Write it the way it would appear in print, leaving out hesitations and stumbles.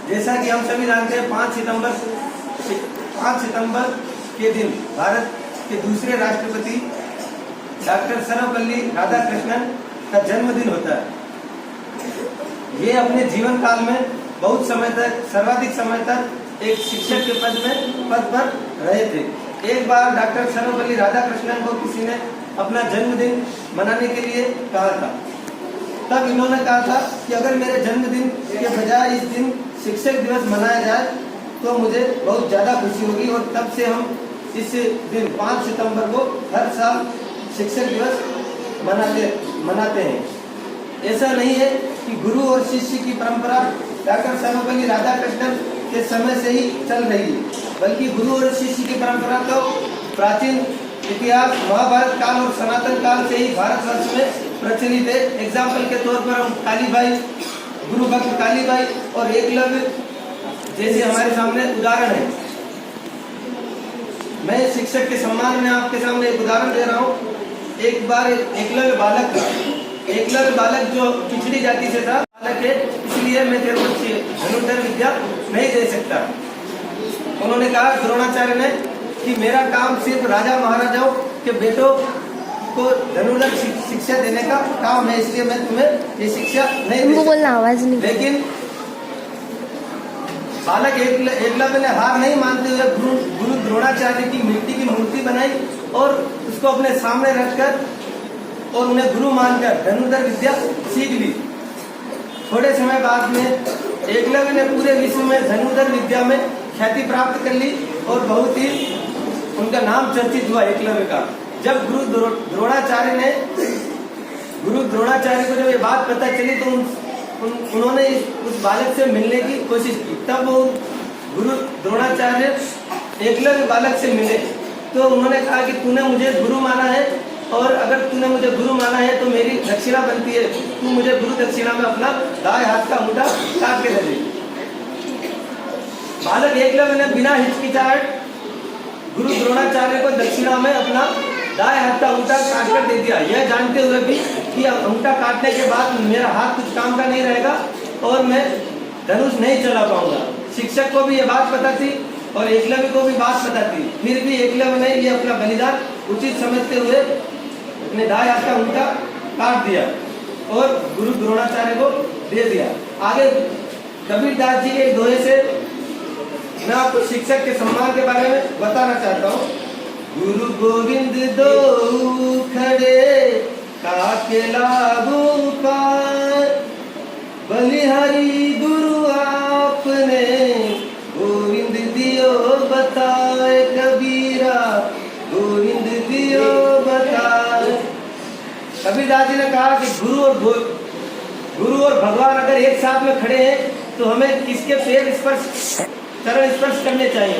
जैसा कि हम सभी जानते हैं 5 सितंबर के दिन भारत के दूसरे राष्ट्रपति डॉक्टर सर्वपल्ली राधाकृष्णन का जन्मदिन होता है। ये अपने जीवन काल में बहुत समय तक, सर्वाधिक समय तक एक शिक्षक के पद पर रहे थे। एक बार डॉक्टर सर्वपल्ली राधाकृष्णन को किसी ने अपना जन्मदिन मनाने के लिए कहा था। तब इन्होंने कहा था कि अगर मेरे जन्मदिन के बजाय इस दिन शिक्षक दिवस मनाया जाए तो मुझे बहुत ज़्यादा खुशी होगी। और तब से हम इस दिन 5 सितंबर को हर साल शिक्षक दिवस मनाते हैं। ऐसा नहीं है कि गुरु और शिष्य की परंपरा डॉक्टर सर्वपल्ली राधाकृष्णन के समय से ही चल रही है, बल्कि गुरु और शिष्य की परंपरा तो प्राचीन इतिहास, महाभारत काल और सनातन काल से ही भारतवर्ष में प्रचलित है। एग्जाम्पल के तौर पर हम कालीबाई, गुरु भक्त कालीबाई और एकलव्य जैसे हमारे सामने उदाहरण है। मैं शिक्षक के सम्मान में आपके सामने एक उदाहरण दे रहा हूँ। एक बार एकलव्य बालक था। एकलव्य बालक जो पिछड़ी जाति से था, बालक है, इसलिए मैं तेरे को धनुर्धर विद्या नहीं दे सकता। उन्होंने कहा, द्रोणाचार्य ने, कि मेरा काम सिर्फ राजा महाराजाओं के बेटों को धनुर्धर शिक्षा देने का काम है, इसलिए मैं तुम्हें ये शिक्षा नहीं दे सकता। आवाज नहीं। लेकिन बालक एकलव्य ने हार नहीं मानते हुए गुरु द्रोणाचार्य की मिट्टी की मूर्ति बनाई और उसको अपने सामने रखकर और उन्हें गुरु मानकर धनुर्धर विद्या सीख ली। थोड़े समय बाद में एकलव्य ने पूरे विश्व में धनुर्धर विद्या में ख्याति प्राप्त कर ली और बहुत ही उनका नाम चर्चित हुआ एकलव्य का। जब गुरु द्रोणाचार्य को जब ये बात पता चली तो उन्होंने उस बालक से मिलने की कोशिश की। तब वो गुरु द्रोणाचार्य एकलव्य बालक से मिले तो उन्होंने कहा कि तूने मुझे गुरु माना है और अगर तूने मुझे गुरु माना है तो मेरी दक्षिणा बनती है, तू मुझे गुरु दक्षिणा में अपना दाएं हाथ का अंगूठा काट के दे दे। बालक एकलव्य ने बिना हिचकिचाहट गुरु द्रोणाचार्य को दक्षिणा में अपना दाएं हाथ का अंगूठा काट कर दे दिया, यह जानते हुए भी कि अंगूठा काटने के बाद मेरा हाथ कुछ काम का नहीं रहेगा और मैं धनुष नहीं चला पाऊंगा। शिक्षक को भी यह बात पता थी और एकलव्य को भी बात पता थी, फिर भी एकलव्य ने ये अपना बलिदान उचित समझते हुए अपने दाएं हाथ का अंगूठा काट दिया और गुरु द्रोणाचार्य को दे दिया। आगे कबीरदास जी के एक दोहे से मैं आपको शिक्षक के सम्मान के बारे में बताना चाहता हूँ। गुरु गोविंद दो खड़े काके लागू पार, बलिहारी गुरु आपने गोविंद दियो बताए, कबीरा गोविंद दियो बताए। कबीरदास जी ने कहा कि गुरु और भगवान अगर एक साथ में खड़े हैं तो हमें किसके पैर स्पर्श, चरण स्पर्श करने चाहिए।